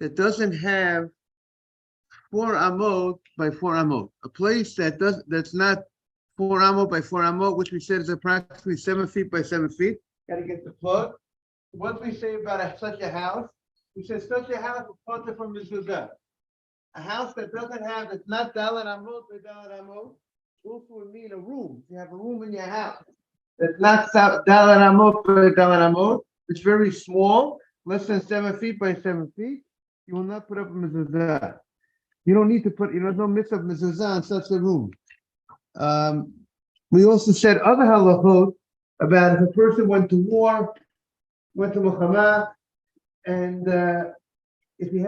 that doesn't have 4 amot by 4 amot. A place that's not 4 amot by 4 amot, which we said is approximately 7 feet by 7 feet. Got to get the plug. What we say about such a house, we said such a house will part from mezuzah. A house that doesn't have, it's not dalet amot by dalet amot. Also would mean a room. You have a room in your house that's not dalet amot by dalet amot. It's very small, less than 7 feet by 7 feet. You will not put up a mezuzah. You don't need to put, no mitzvah of mezuzah in such a room. We also said other halachot about if a person went to war, went to Muhammad, and if he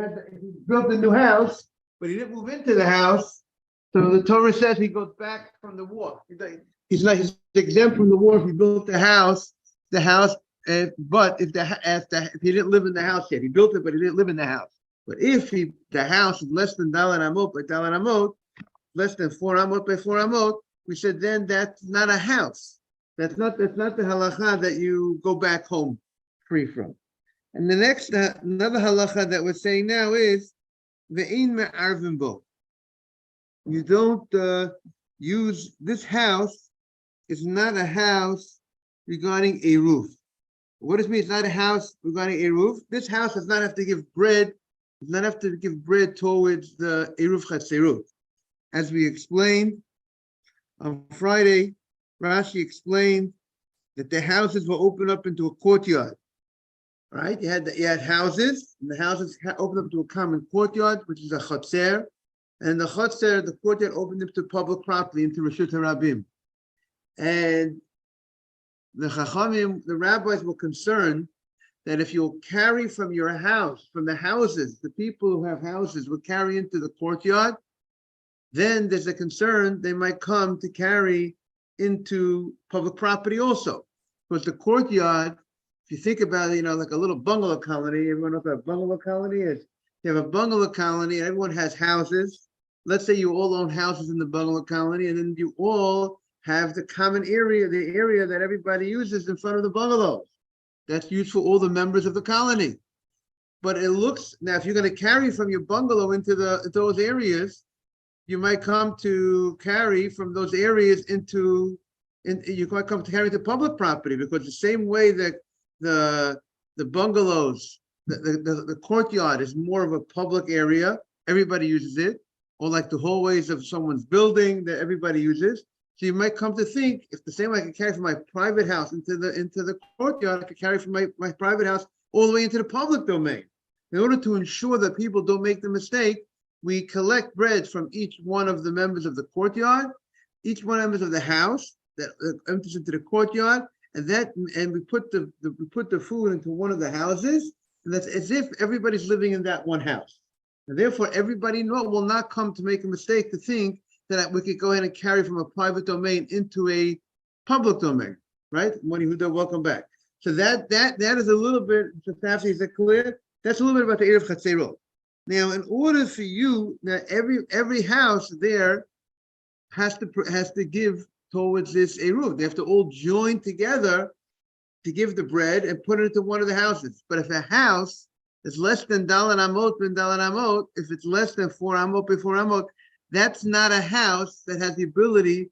built a new house, but he didn't move into the house, so the Torah says he goes back from the war. He's exempt from the war if he built the house, but if he didn't live in the house yet, he built it, but he didn't live in the house. But if the house is less than dalet amot by dalet amot, less than 4 amot by 4 amot, we said then that's not a house. That's not the halacha that you go back home free from. And the next another halacha that we're saying now is ve'in me'arvin bo. You don't use this house. Is not a house regarding a roof. What does it mean? It's not a house regarding a roof. This house does not have to give bread. Does not have to give bread towards the eruv chatzerut. As we explained on Friday, Rashi explained that the houses were opened up into a courtyard. Right? You had houses, and the houses opened up to a common courtyard, which is a chatzer, and the chatzer, the courtyard opened up to public property, into Reshut HaRabim. And the Chachamim, the rabbis were concerned that if you'll carry from your house, from the houses, the people who have houses will carry into the courtyard, then there's a concern they might come to carry into public property also. Because the courtyard, if you think about it, like a little bungalow colony, everyone knows what a bungalow colony is. You have a bungalow colony, and everyone has houses. Let's say you all own houses in the bungalow colony, and then you all have the common area, the area that everybody uses in front of the bungalows. That's used for all the members of the colony. But it looks, now if you're going to carry from your bungalow into those areas, you might come to carry from those areas you might come to carry to public property, because the same way that the bungalows, the courtyard is more of a public area, everybody uses it, or like the hallways of someone's building that everybody uses. So you might come to think, if the same way I can carry from my private house into the courtyard, I could carry from my private house all the way into the public domain. In order to ensure that people don't make the mistake, we collect bread from each one of the members of the courtyard, each one of the members of the house that enters into the courtyard, and we put the food into one of the houses, and that's as if everybody's living in that one house. And therefore, everybody will not come to make a mistake to think that we could go ahead and carry from a private domain into a public domain, right? Moni Huda, welcome back. So that is a little bit, is that clear? That's a little bit about the Erev Chatzerot. Now, in order for you, now every house there has to give towards this eruv. They have to all join together to give the bread and put it into one of the houses. But if a house is less than dalet amot ben dalet amot, if it's less than 4 amot by 4 amot, that's not a house that has the ability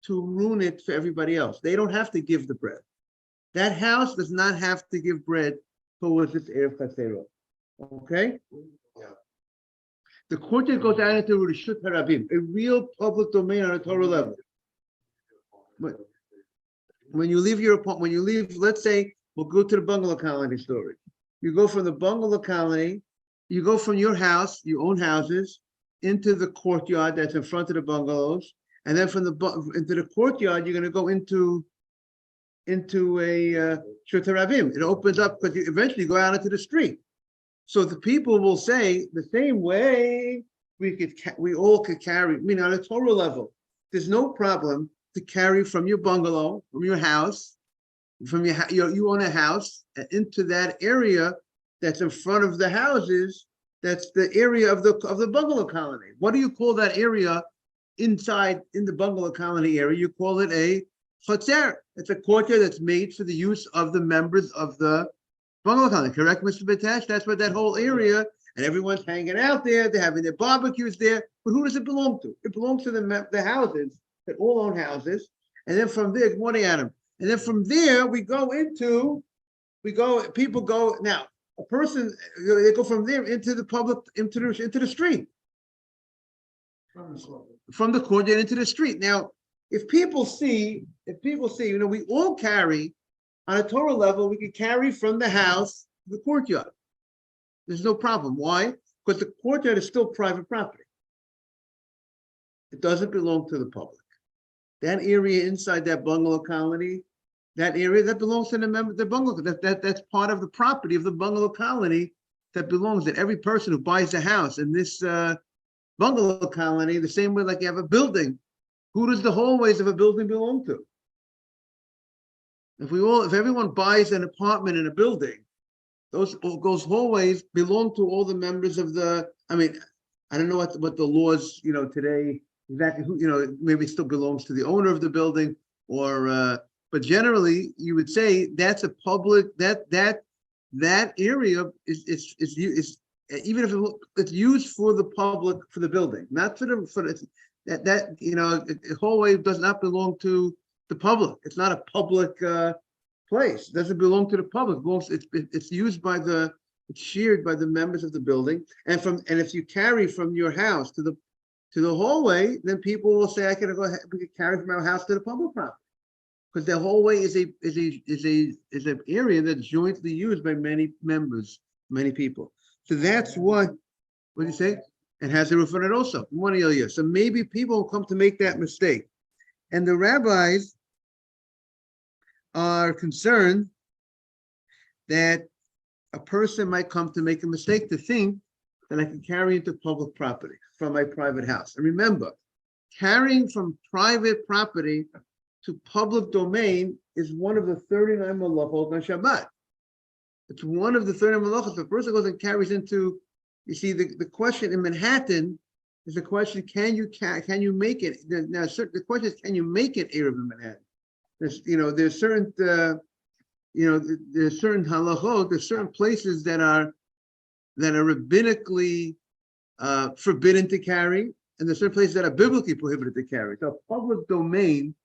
to ruin it for everybody else. They don't have to give the bread. That house does not have to give bread towards its Erev Chatzerot. Okay? Yeah. The courtyard goes down into Reshut HaRabim, a real public domain on a Torah level. But when you leave, let's say, we'll go to the bungalow colony story. You go from the bungalow colony, you go from your house, your own houses, into the courtyard that's in front of the bungalows, and then from into the courtyard, you're going to go into a Reshut HaRabim. It opens up because you eventually go out into the street. So the people will say the same way we all could carry. I mean, on a Torah level, there's no problem to carry from your bungalow, from your house, you own a house, into that area that's in front of the houses. That's the area of the bungalow colony. What do you call that area inside in the bungalow colony area? You call it a chatzer. It's a courtyard that's made for the use of the members of the bungalow colony. Correct, Mr. Batash? That's what that whole area and everyone's hanging out there. They're having their barbecues there. But who does it belong to? It belongs to the houses that all own houses. And then from there, good morning, Adam. And then from there, people go now. A person, they go from there into the public, into the street. From the courtyard into the street. Now, if people see, we all carry on a Torah level, we can carry from the house to the courtyard. There's no problem. Why? Because the courtyard is still private property. It doesn't belong to the public. That area inside that bungalow colony, that area that belongs to the bungalow. That's part of the property of the bungalow colony that belongs to every person who buys a house in this bungalow colony. The same way, like you have a building. Who does the hallways of a building belong to? If everyone buys an apartment in a building, those hallways belong to all the members of the. I mean, I don't know what the laws today exactly. Who maybe it still belongs to the owner of the building, or but generally you would say that's a public that area is even if it's used for the public, for the building, not for the a hallway does not belong to the public. It's not a public place. It doesn't belong to the public. It's used it's shared by the members of the building. And if you carry from your house to the hallway, then people will say, I can go ahead, we can carry from our house to the public property. Because the hallway is an area that's jointly used by many members, many people. So that's what do you say? It has a roof on it also. So maybe people will come to make that mistake. And the rabbis are concerned that a person might come to make a mistake to think that I can carry into public property from my private house. And remember, carrying from private property to public domain is one of the 39 malachot on Shabbat. It's one of the 39 malachot. If a person goes and carries into, you see, the question in Manhattan is the question: can you make it? Now, the question is, can you make it Erev in Manhattan? There's certain there's certain halachot. There's certain places that are rabbinically forbidden to carry, and there's certain places that are biblically prohibited to carry. So, public domain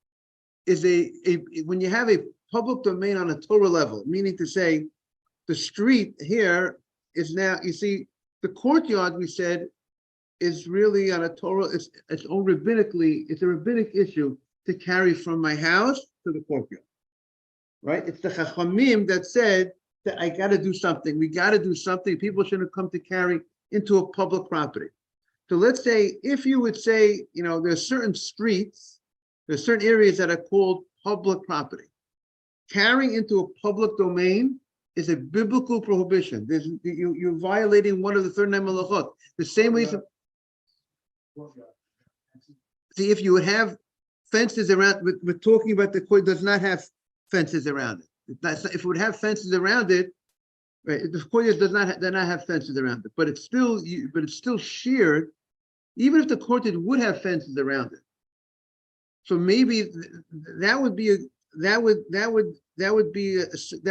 is when you have a public domain on a Torah level, meaning to say, the street here is now, you see, the courtyard, we said, is really on a Torah, it's a rabbinic issue to carry from my house to the courtyard, right? It's the Chachamim that said that I got to do something. We got to do something. People shouldn't come to carry into a public property. So let's say, if you would say, there's certain streets, there's certain areas that are called public property. Carrying into a public domain is a biblical prohibition. You're violating one of the 39 malachot. The same way. See, if you would have fences around, we're talking about the court does not have fences around it. If it would have fences around it, right? The courtyard does not have fences around it, but it's still shared, even if the courtyard would have fences around it. So maybe that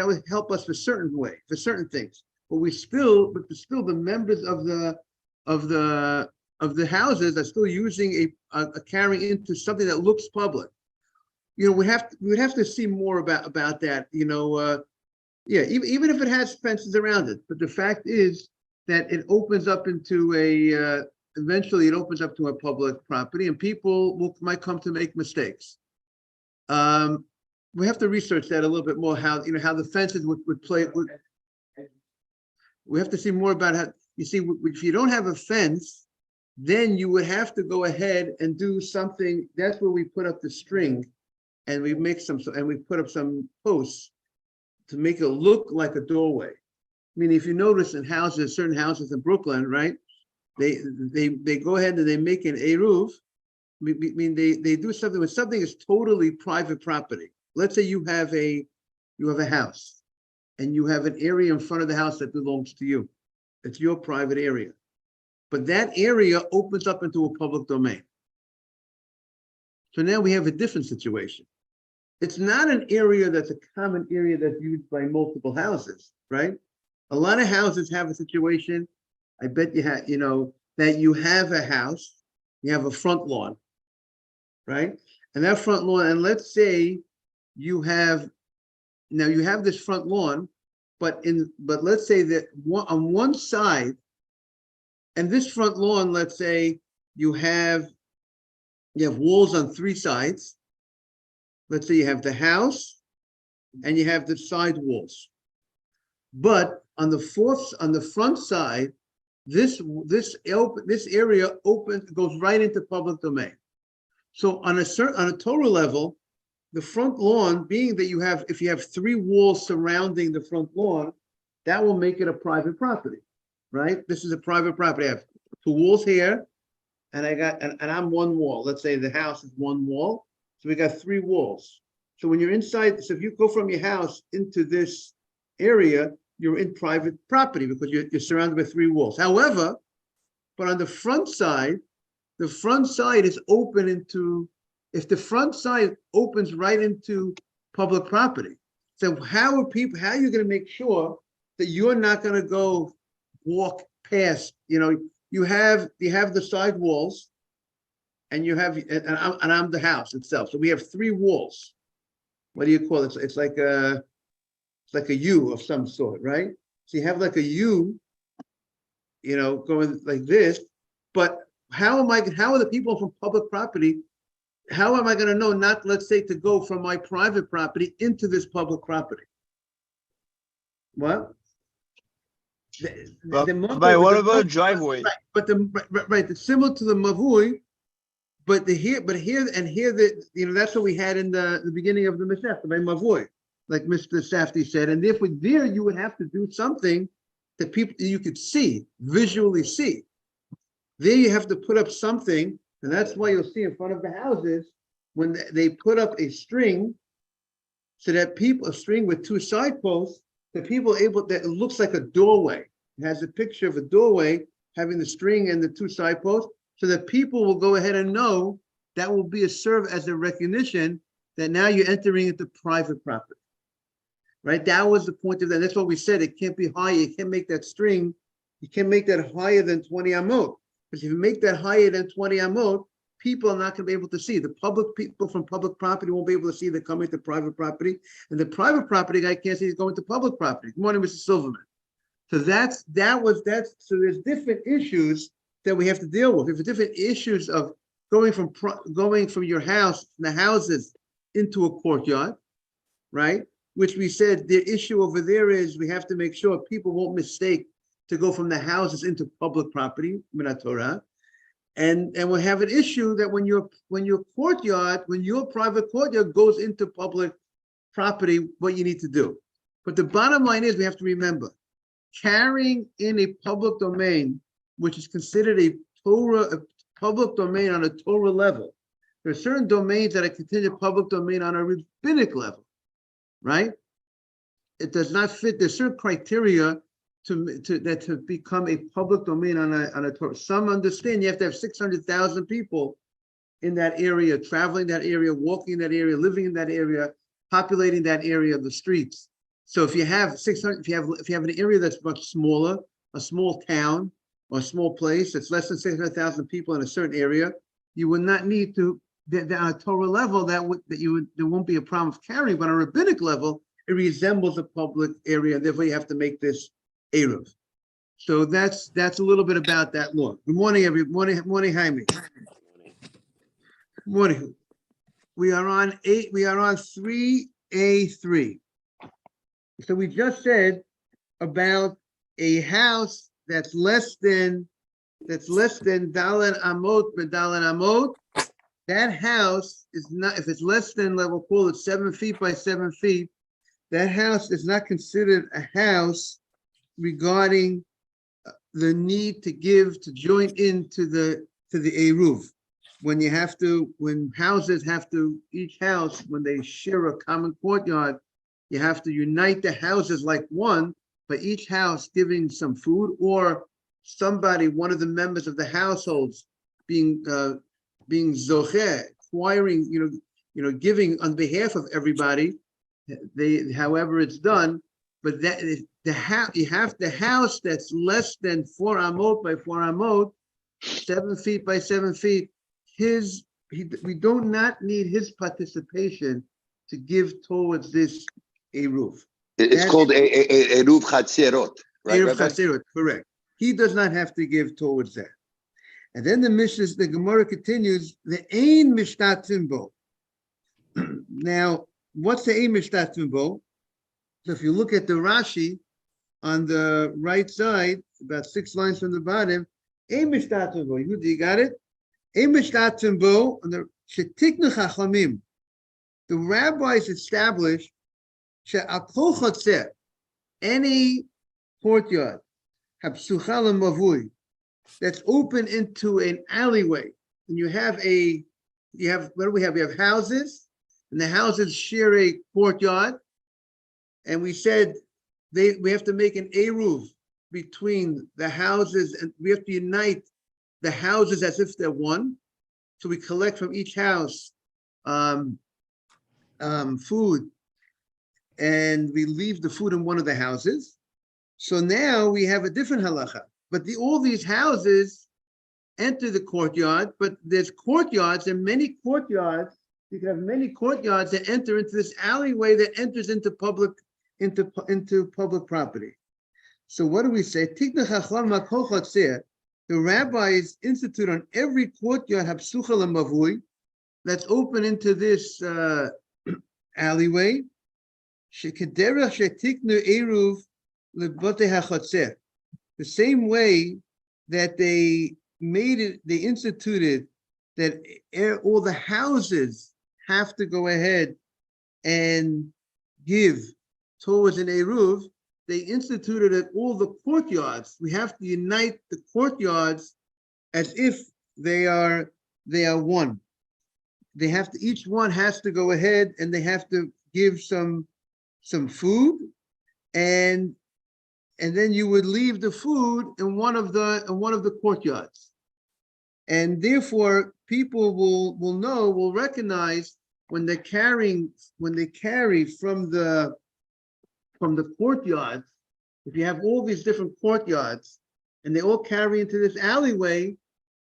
would help us for certain things. But still the members of the houses are still using a carrying into something that looks public. We would have to see more about that. Even if it has fences around it, but the fact is that it opens up into eventually it opens up to a public property, and people might come to make mistakes. We have to research that a little bit more. How the fences would play. We have to see more about how. You see, if you don't have a fence, then you would have to go ahead and do something. That's where we put up the string, and we put up some posts to make it look like a doorway. I mean, if you notice in certain houses in Brooklyn, right? They go ahead and they make an eruv. I mean, they do something when something is totally private property. Let's say you have a house, and you have an area in front of the house that belongs to you. It's your private area, but that area opens up into a public domain. So now we have a different situation. It's not an area that's a common area that's used by multiple houses, right? A lot of houses have a situation. I bet you have, that you have a house, you have a front lawn, right? And that front lawn, and let's say you have this front lawn, but let's say that on one side, and this front lawn, let's say you have walls on three sides. Let's say you have the house and you have the side walls. But on the front side, this area goes right into public domain. So on a Torah level, the front lawn, being that if you have three walls surrounding the front lawn, that will make it a private property, right? This is a private property. I have two walls here, and I'm one wall. Let's say the house is one wall, so we got three walls. So when you're inside, so if you go from your house into this area, you're in private property because you're surrounded by three walls. However, but on the front side is open into. If the front side opens right into public property, so how are you going to make sure that you're not going to go walk past? You have the side walls, and I'm the house itself. So we have three walls. What do you call it? It's like a U of some sort, right? So you have like a U, going like this. But how are the people from public property? How am I going to know not, let's say, to go from my private property into this public property? What? What about driveway? Right, but it's similar to the mavui, but here, that's what we had in the beginning of the Masechta by mavui, like Mr. Safdie said, and therefore there you would have to do something that you could visually see. There you have to put up something. And that's why you'll see in front of the houses when they put up a string, so that a string with two side posts, that it looks like a doorway. It has a picture of a doorway having the string and the two side posts, so that people will go ahead and know that will serve as a recognition that now you're entering into private property. Right? That was the point of that. That's what we said. It can't be high. You can't make that string. You can't make that higher than 20 amot. Because if you make that higher than 20 amot, people are not going to be able to see. The people from public property won't be able to see they're coming to private property, and the private property guy can't see he's going to public property. Good morning, Mr. Silverman. So so there's different issues that we have to deal with. There's different issues of going from your house, the houses, into a courtyard, right? Which we said the issue over there is we have to make sure people won't mistake to go from the houses into public property, Minat Torah, and we'll have an issue that when your private courtyard goes into public property, what you need to do. But the bottom line is we have to remember, carrying in a public domain, which is considered a public domain on a Torah level. There are certain domains that are considered public domain on a rabbinic level, right? It does not fit. There's certain criteria to become a public domain on a Torah. Some understand you have to have 600,000 people in that area, traveling that area, walking in that area, living in that area, populating that area of the streets. So if you have 600, if you have an area that's much smaller, a small town or a small place that's less than 600,000 people in a certain area, you would not need to. On a Torah level, there won't be a problem of carrying, but on a rabbinic level, it resembles a public area, and therefore you have to make this Eruv. So that's a little bit about that law. Good morning, everybody. Morning, Jaime. Morning. We are on 3A3. So we just said about a house that's less than Dalan Amot, Dalan Amot. That house is not, if it's less than, we'll call it 7 feet by 7 feet, that house is not considered a house regarding the need to join into the Eruv. When houses have to, each house, when they share a common courtyard, you have to unite the houses like one, but each house giving some food, or one of the members of the households being zocher, acquiring, giving on behalf of everybody. However it's done, but that is the house. You have the house that's less than 4 amot by 4 amot, 7 feet by 7 feet. We do not need his participation to give towards this eruv. It's called a Eruv Chatzerot, right, Eruv Rabbi? Chatzerot, correct. He does not have to give towards that. And then the Gemara continues, the Ein Mishtatzim Bo. Now, what's the Ein Mishtatzim Bo? So if you look at the Rashi on the right side, about 6 lines from the bottom, Ein Mishtatzim Bo. You got it? Ein Mishtatzim Bo, on the Shetiknu Chachamim. The rabbis established She'al Kol Chotzer, any courtyard, Succah Mavui, that's open into an alleyway, and you have what do we have? We have houses, and the houses share a courtyard, and we said we have to make an eruv between the houses, and we have to unite the houses as if they're one. So we collect from each house food, and we leave the food in one of the houses. So now we have a different halacha. But all these houses enter the courtyard, but there's courtyards and many courtyards. You can have many courtyards that enter into this alleyway that enters into public property. So what do we say? The rabbis institute on every courtyard have Succah Mavui that's open into this alleyway. The same way that they instituted that all the houses have to go ahead and give towards an eruv, they instituted that all the courtyards, we have to unite the courtyards as if they are one. They have to, each one has to go ahead and they have to give some food, and then you would leave the food in one of the courtyards, and therefore people will recognize when they carry from the courtyards. If you have all these different courtyards and they all carry into this alleyway,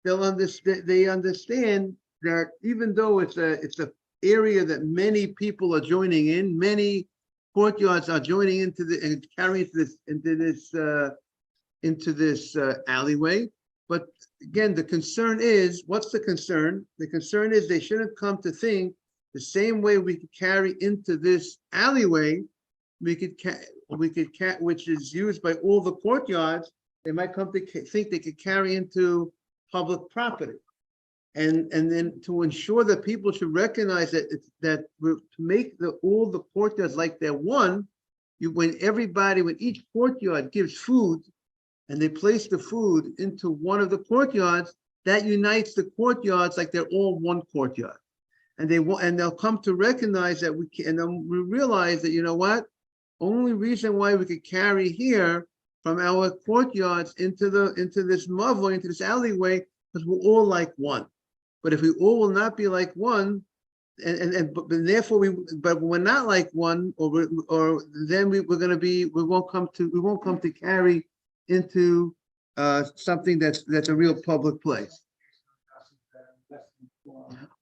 they understand that even though it's a area that many people are joining in, many courtyards are joining into and carrying into this alleyway. But again, the concern is, what's the concern? The concern is they shouldn't come to think the same way we could carry into this alleyway, which is used by all the courtyards. They might come to think they could carry into public property. And then to ensure that people should recognize that to make all the courtyards like they're one, when each courtyard gives food and they place the food into one of the courtyards, that unites the courtyards like they're all one courtyard. And they'll come to recognize that we realize that, you know what, only reason why we could carry here from our courtyards into this mavoi, into this alleyway, because we're all like one. But if we all will not be like one, but therefore we're not like one, or then we won't come to carry into something that's a real public place.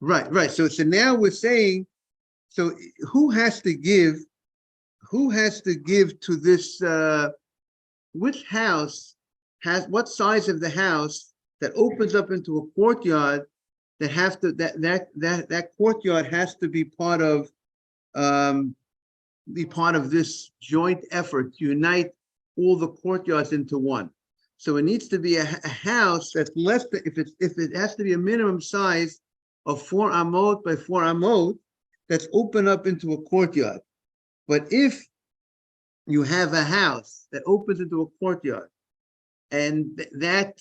Right. So now we're saying, so who has to give to this? Which house what size of the house that opens up into a courtyard? That courtyard has to be part of this joint effort to unite all the courtyards into one. So it needs to be a house that's less than, if it has to be a minimum size of 4 amot by 4 amot, that's open up into a courtyard. But if you have a house that opens into a courtyard, and that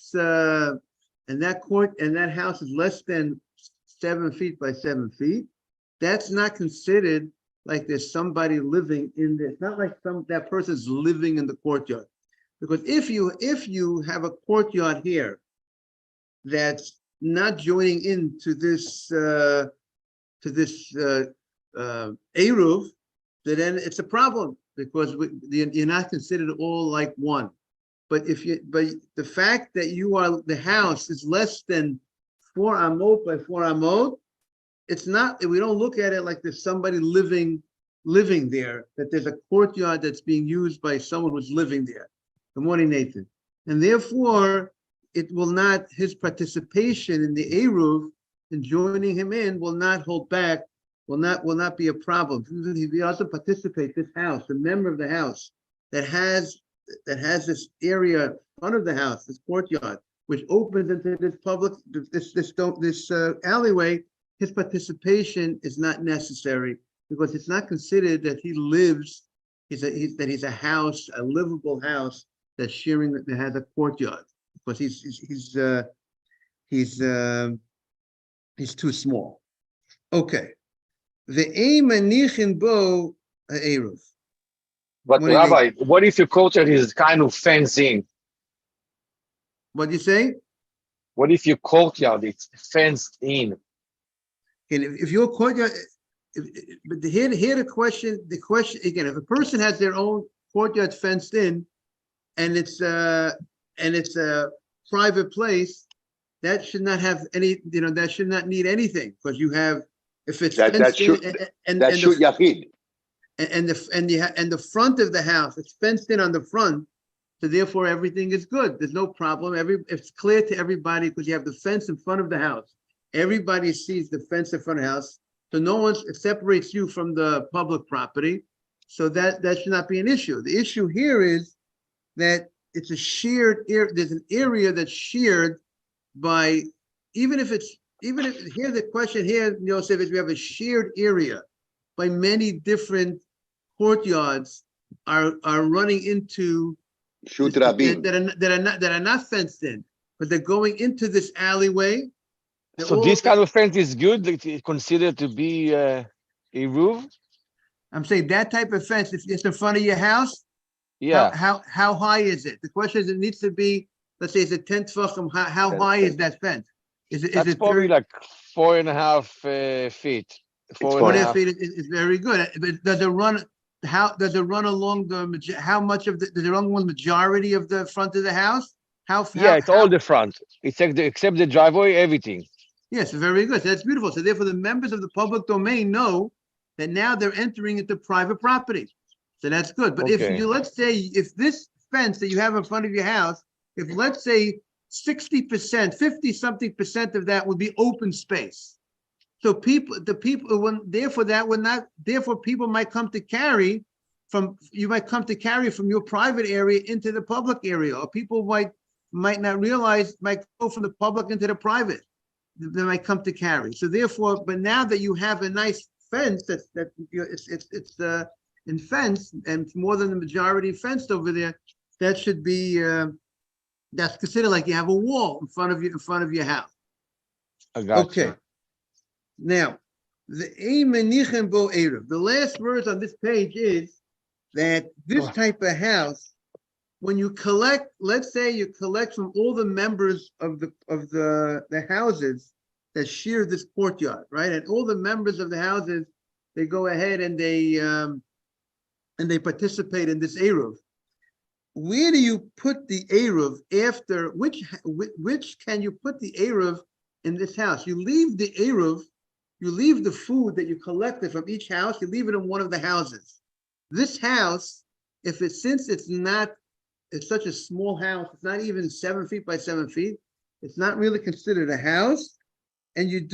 house is less than 7 feet by 7 feet, that's not considered like there's somebody living in there. It's not like that person's living in the courtyard. Because if you have a courtyard here that's not joining into this eruv, then it's a problem. because you're not considered all like one. But the fact that the house is less than 4 amot by 4 amot, it's not, we don't look at it like there's somebody living there, that there's a courtyard that's being used by someone who's living there. Good morning, Nathan. And therefore, it will not, his participation in the Eruv and joining him in will not hold back, will not be a problem. If he also participates, this house, the member of the house that has this area in front of the house, this courtyard, which opens into this public, this alleyway, his participation is not necessary because it's not considered that he lives, that he's a house, a livable house that's sharing, that has a courtyard, because he's too small. Okay. The aim anichin bo eruv. But Rabbi, what if your courtyard is kind of fenced in? What do you say? What if your courtyard is fenced in? And if your courtyard, but here the question again, if a person has their own courtyard fenced in, and it's a private place, that should not have any, that should not need anything, because you have, if it's fenced in, and the front of the house, it's fenced in on the front, so therefore everything is good. There's no problem. It's clear to everybody because you have the fence in front of the house. Everybody sees the fence in front of the house, so it separates you from the public property. So that should not be an issue. The issue here is that it's a shared area. There's an area that's shared by, even if here the question here, Yosef, is we have a shared area by many different courtyards are running into that are not fenced in, but they're going into this alleyway. So this kind of fence is good. It's considered to be a roof. I'm saying that type of fence, if it's in front of your house, yeah. How high is it? The question is, it needs to be, let's say it's a 10 tefachim. How high is that fence? Is it probably like 4.5 feet. 4.5 feet is very good. But does it run? How does it run along the? How much of does it run along the majority of the front of the house? It's all the front. It's except the driveway, everything. Yes, very good. So that's beautiful. So therefore, the members of the public domain know that now they're entering into private property. So that's good. But let's say, if this fence that you have in front of your house, if let's say 60%, 50-something% of that would be open space. So people people might come to carry from your private area into the public area, or people might not realize, might go from the public into the private. They might come to carry. So therefore, but now that you have a nice fence it's in fence, and more than the majority fenced over there, that should be that's considered like you have a wall in front of your house. I got okay. Now, the last words on this page is that this type of house, when you collect, let's say you collect from all the members of the houses that share this courtyard, right? And all the members of the houses, they go ahead and they participate in this Eruv. Where do you put the Eruv after, which can you put the Eruv in this house? You leave the Eruv, you leave the food that you collected from each house, you leave it in one of the houses. This house, since it's such a small house, it's not even 7 feet by 7 feet, it's not really considered a house, and it's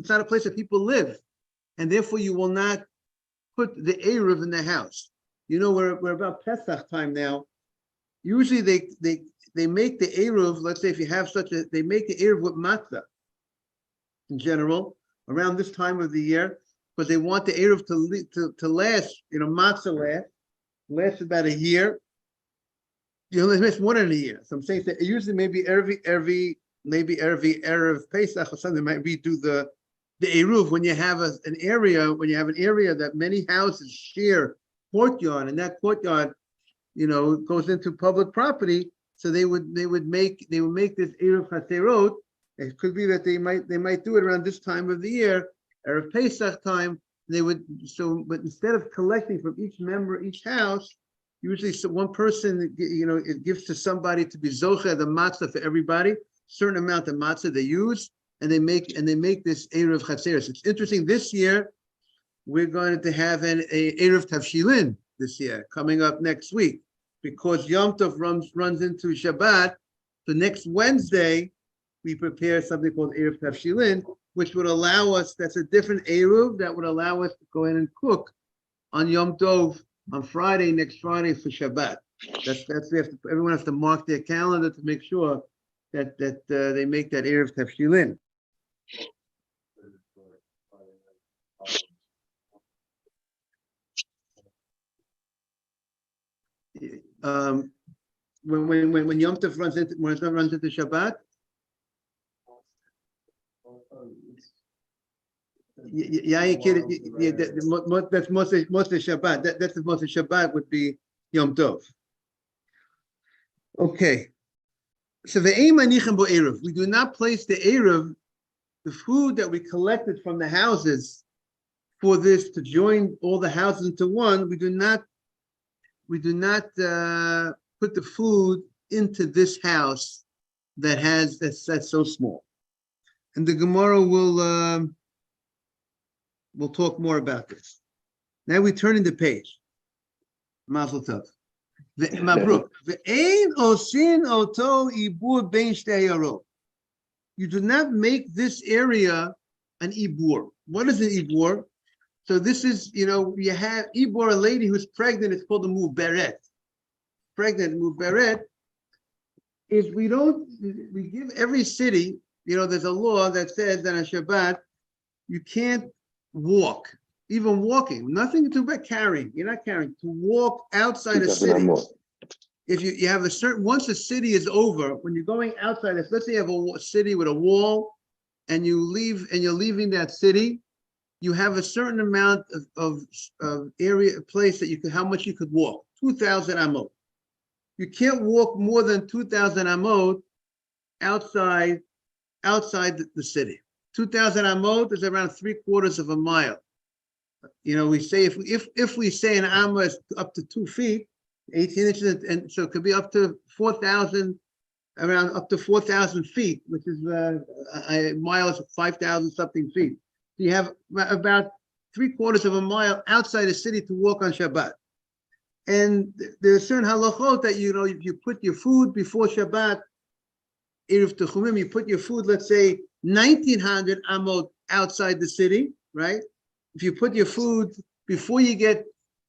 not a place that people live, and therefore you will not put the Eruv in the house. We're about Pesach time now. Usually they make the Eruv, let's say if you have they make the Eruv with matzah in general around this time of the year, because they want the Eruv to last, matzah lasts about a year. It lasts more than a year. So I'm saying that usually maybe every Erev Pesach or something might redo the Eruv when you have an area that many houses share courtyard, and that courtyard, goes into public property. So they would make this Eruv Haserot. It could be that they might do it around this time of the year, Erev Pesach time. They would, but instead of collecting from each member, each house, usually one person, it gives to somebody to be zocheh the matzah for everybody, certain amount of matzah they use, and they make this Erev Chatzeros. It's interesting, this year, we're going to have an Erev Tavshilin this year, coming up next week, because Yom Tov runs into Shabbat. The next Wednesday, we prepare something called Erev Tavshilin, which would allow us, that's a different Erev, that would allow us to go in and cook on Yom Tov on Friday, next Friday for Shabbat. Everyone has to mark their calendar to make sure that they make that Erev Tavshilin. When Yom Tov runs into Shabbat, that's most of Shabbat. That's the most of Shabbat would be Yom Tov. Okay. So the we do not place the Erev, the food that we collected from the houses for this to join all the houses into one. We do not put the food into this house that's so small. And the Gemara will talk more about this. Now we turn in the page. Mazel tov. Mabruk. Ve'ein osin oto ibur bein shtei yarot. You do not make this area an ibur. What is an ibur? So this is, you have ibur, a lady who's pregnant. It's called a muberet. Pregnant muberet is we give every city. There's a law that says that on Shabbat you can't walk, even walking, nothing to do about carrying. You're not carrying, to walk outside a city. If you have a certain, once the city is over, when you're going outside, let's say you have a city with a wall and you're leaving that city, you have a certain amount of area, place that how much you could walk, 2,000 amot. You can't walk more than 2,000 amot outside the city. 2,000 amot is around 3/4 of a mile. We say if we say an amma is up to 2 feet, 18 inches, and so it could be up to 4,000, around up to 4,000 feet, which is a mile is 5,000 something feet. So you have about 3/4 of a mile outside the city to walk on Shabbat. And there are certain halachot that if you put your food before Shabbat, Erev Techumim, you put your food, let's say 1,900 amot outside the city, right? If you put your food before you get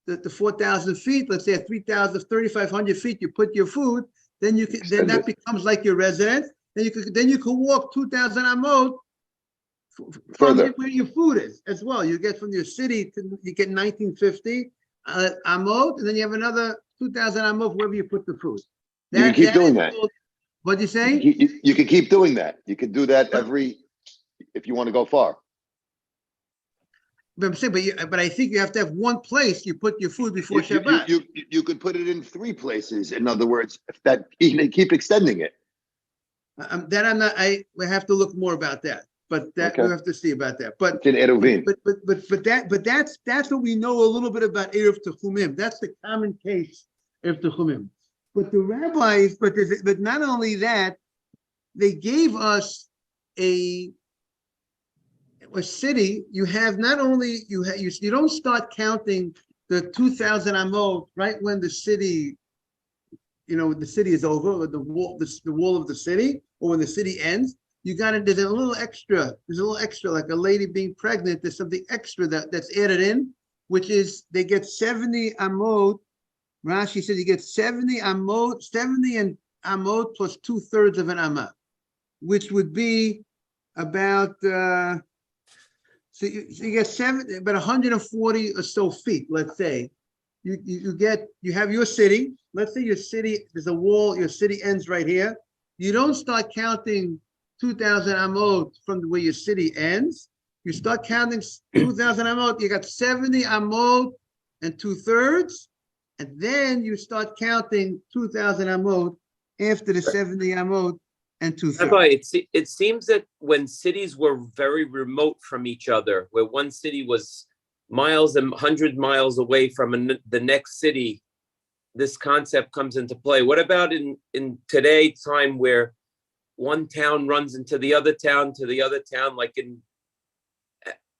the 4,000 feet, let's say at 3,500 feet, you put your food, then that becomes like your residence. Then you could walk 2,000 amot from where your food is as well. You get from your city you get 1,950 amot, and then you have another 2,000 amot wherever you put the food. You can keep doing that. What'd you say? You can keep doing that. You can do that if you want to go far. But I'm saying, but I think you have to have one place you put your food before Shabbat. You could put it in 3 places. In other words, that you keep extending it. We have to look more about that. But we have to see about that. But it's in Eruvin. But that's what we know a little bit about Erev Techumim. That's the common case of Techumim. But the rabbis, but not only that, they gave us a city. You have not only you don't start counting the 2,000 amot right when the city, the city is over, or the wall of the city, or when the city ends. There's a little extra, like a lady being pregnant. There's something extra that's added in, which is they get 70 amot. Rashi says you get 70 amot, 70 and amot plus 2/3 of an amma, which would be about so you get about 140 or so feet. Let's say you have your city. Let's say your city, there's a wall. Your city ends right here. You don't start counting 2,000 amot from where your city ends. You start counting 2,000 amot. You got 70 amot and 2/3. And then you start counting 2,000 amot after the 70 amot and 2/3. It seems that when cities were very remote from each other, where one city was miles and 100 miles away from the next city, this concept comes into play. What about in today's time where one town runs into the other town to the other town,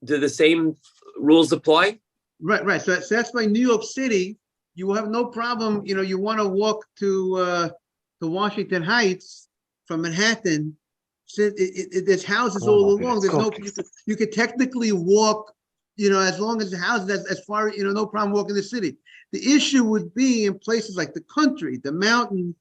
do the same rules apply? Right. So that's why New York City, you will have no problem, you want to walk to Washington Heights from Manhattan. So there's houses all along. There's no, you could technically walk, as long as the houses, as far, no problem walking the city. The issue would be in places like the country, the mountain.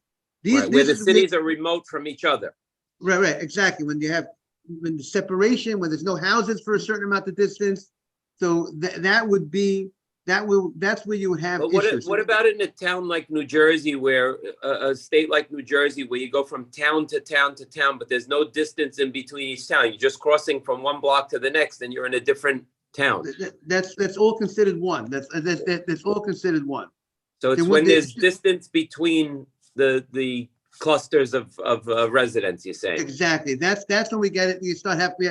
Where the cities are remote from each other. Right, exactly. When the separation, when there's no houses for a certain amount of distance. So that's where you would have issues. What about in a town like New Jersey, where a state like New Jersey, where you go from town to town to town, but there's no distance in between each town. You're just crossing from one block to the next, and you're in a different town. That's all considered one. That's all considered one. So it's when there's distance between the clusters of residents, you're saying. Exactly. That's when we get it.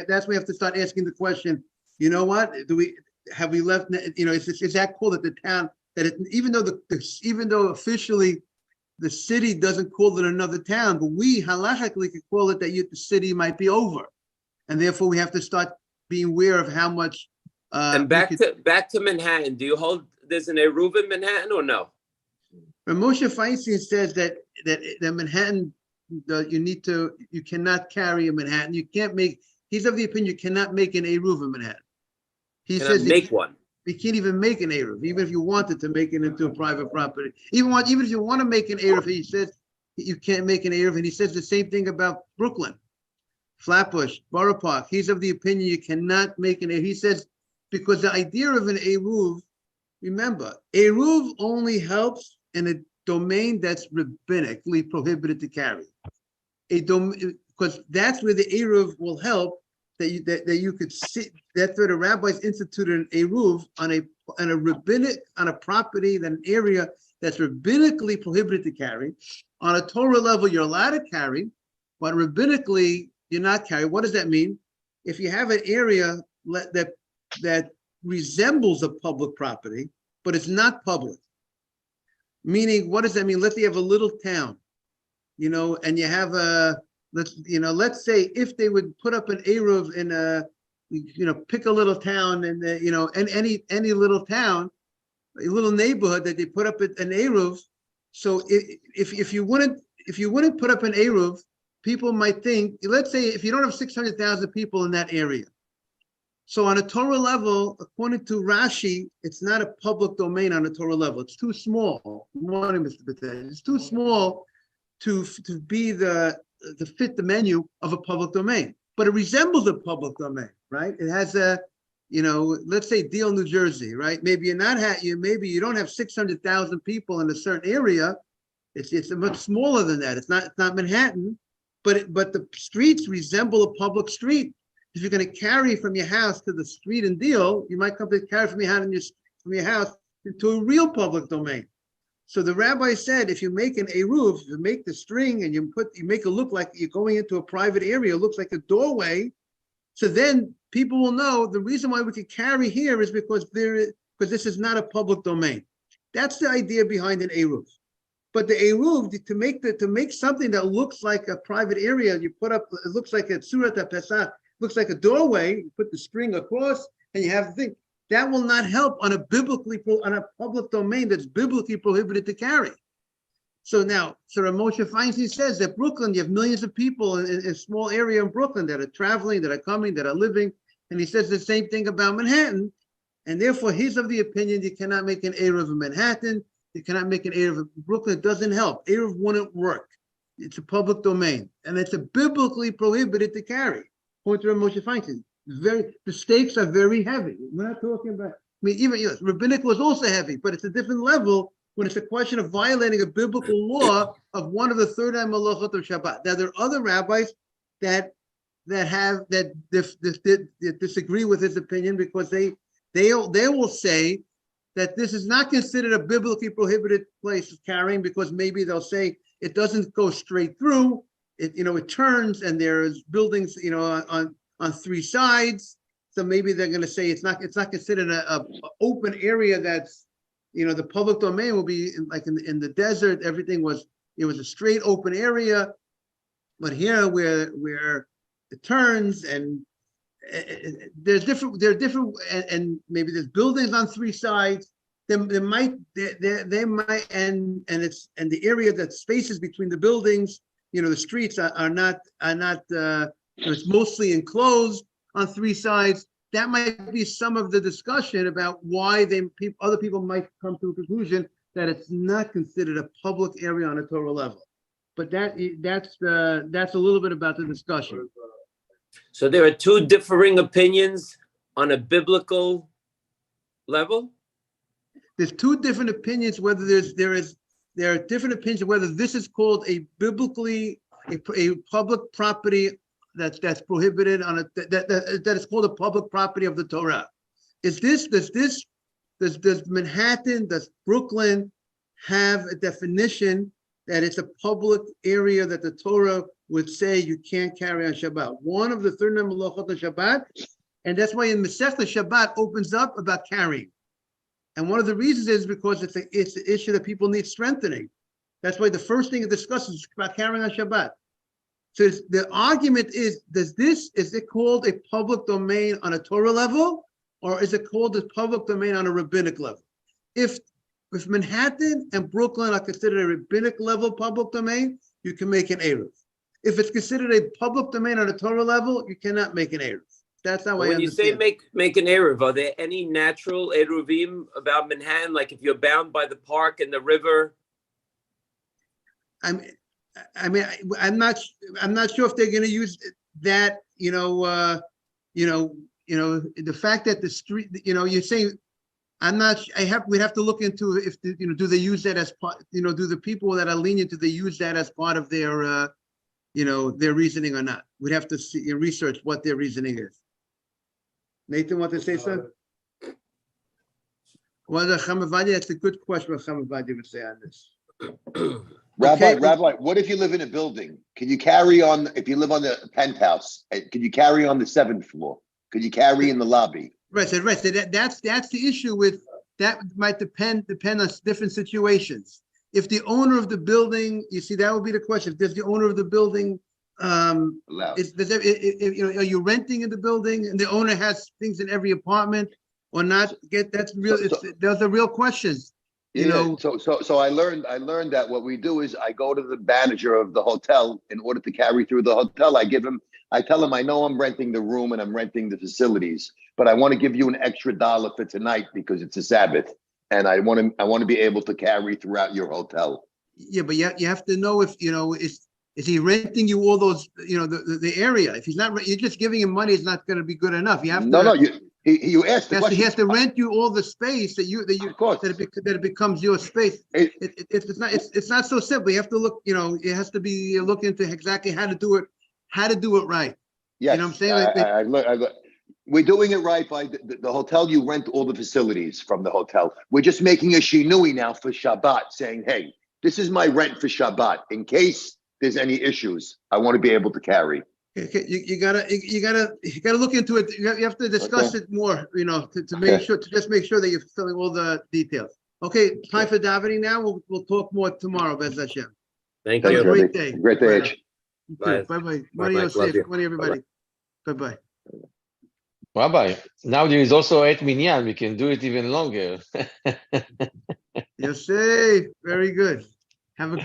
That's when we have to start asking the question. You know what? Have we left? Is that cool that the town even though officially the city doesn't call it another town, but we halachically could call it that the city might be over, and therefore we have to start being aware of how much. And back to Manhattan. Do you hold there's an eruv in Manhattan or no? Moshe Feinstein says that Manhattan, you cannot carry a Manhattan. You can't make. He's of the opinion you cannot make an eruv in Manhattan. He says make one. You can't even make an eruv, even if you wanted to make it into a private property. Even if you want to make an eruv, he says you can't make an eruv, and he says the same thing about Brooklyn, Flatbush, Borough Park. He's of the opinion you cannot make an eruv. He says because the idea of an eruv, remember, eruv only helps in a domain that's rabbinically prohibited to carry. Because that's where the eruv will help. That you could see. That's where the rabbis instituted an eruv on a property, an area that's rabbinically prohibited to carry. On a Torah level, you're allowed to carry, but rabbinically you're not carry. What does that mean? If you have an area that resembles a public property, but it's not public, meaning what does that mean? Let's say you have a little town, and you have let's say if they would put up an eruv in pick a little town and any little town, a little neighborhood that they put up an eruv. So if you wouldn't put up an eruv, people might think, let's say if you don't have 600,000 people in that area. So on a Torah level, according to Rashi, it's not a public domain on a Torah level. It's too small. Good morning, Mr. Batel. It's too small to be to fit the menu of a public domain, but it resembles a public domain, right? It has let's say Deal, New Jersey, right? Maybe maybe you don't have 600,000 people in a certain area. It's much smaller than that. It's not Manhattan, but the streets resemble a public street. If you're going to carry from your house to the street in Deal, you might come to carry from your house into a real public domain. So the rabbi said, if you make an eruv, you make the string and you make it look like you're going into a private area, it looks like a doorway. So then people will know the reason why we could carry here is because this is not a public domain. That's the idea behind an eruv. But the eruv, to make something that looks like a private area, you put up, it looks like a surat pesach, looks like a doorway, you put the string across and you have the thing. That will not help on a public domain that's biblically prohibited to carry. So now, Moshe Feinstein says that Brooklyn, you have millions of people in a small area in Brooklyn that are traveling, that are coming, that are living, and he says the same thing about Manhattan, and therefore he's of the opinion you cannot make an eruv in Manhattan, you cannot make an eruv in Brooklyn. It doesn't help. Eruv wouldn't work. It's a public domain, and it's a biblically prohibited to carry. According to Moshe Feinstein. The stakes are very heavy. We're not talking about, even rabbinic was also heavy, but it's a different level when it's a question of violating a biblical law of one of the 39 malachot of Shabbat. Now, there are other rabbis that disagree with his opinion because they will say that this is not considered a biblically prohibited place of carrying because maybe they'll say it doesn't go straight through. It turns and there's buildings on three sides, So maybe they're gonna say it's not considered a open area that's, the public domain will be like in the desert, it was a straight open area. But here where it turns and there are different, and maybe there's buildings on three sides. They might, and the area that spaces between the buildings, the streets are not, it's mostly enclosed on three sides. That might be some of the discussion about why other people might come to a conclusion that it's not considered a public area on a Torah level. But that's a little bit about the discussion. So there are two differing opinions on a biblical level? There's two different opinions whether there are different opinions whether this is called a biblically a public property that's prohibited on that is called a public property of the Torah. Does Manhattan, does Brooklyn have a definition that it's a public area that the Torah would say you can't carry on Shabbat? One of the 39 Melachot of Shabbat, and that's why in Masechta Shabbat opens up about carrying. And one of the reasons is because it's an issue that people need strengthening. That's why the first thing it discusses is about carrying on Shabbat. So the argument is it called a public domain on a Torah level, or is it called a public domain on a rabbinic level? If Manhattan and Brooklyn are considered a rabbinic level public domain, you can make an Eruv. If it's considered a public domain on a Torah level, you cannot make an Eruv. That's how I understand. When you say make an Eruv, are there any natural Eruvim about Manhattan? Like if you're bound by the park and the river? I'm not sure if they're going to use that. The fact that the street. You're saying. We'd have to look into if do they use that as part. Do the people that are lenient, do they use that as part of their their reasoning or not? We'd have to see research what their reasoning is. Nathan, want to say something? Well, the Chamavadi, that's a good question. What Chamavadi would say on this. Rabbi, what if you live in a building? Can you carry on, if you live on the penthouse, can you carry on the 7th floor? Could you carry in the lobby? Right. So that's the issue with that. Might depend on different situations. If the owner of the building, you see, that would be the question. Does the owner of the building, are you renting in the building and the owner has things in every apartment or not? Those are real questions. So I learned that what we do is I go to the manager of the hotel in order to carry through the hotel. I tell him, I know I'm renting the room and I'm renting the facilities, but I want to give you an extra $1 for tonight because it's a Sabbath, and I want to be able to carry throughout your hotel. Yeah, but you have to know if is he renting you all those the area? If he's not, you're just giving him money. It's not going to be good enough. You have to. You asked the question. He has to rent you all the space that it becomes your space. It's not so simple. You have to look. It has to be look into exactly how to do it right. Yes, you know what I'm saying? We're doing it right by the hotel. You rent all the facilities from the hotel. We're just making a shinui now for Shabbat, saying, "Hey, this is my rent for Shabbat. In case there's any issues, I want to be able to carry." Okay, you gotta look into it. You have to discuss it more, to make sure, to just make sure that you're filling all the details. Okay, time for davening now. We'll talk more tomorrow, Bez Hashem. Thank Have you. a great day. Great day. Bye. Bye-bye. Bye-bye. Yosef. Love you. Good everybody. Bye-bye. Rabbi, now there is also 8 minyan. We can do it even longer. Yosef, very good. Have a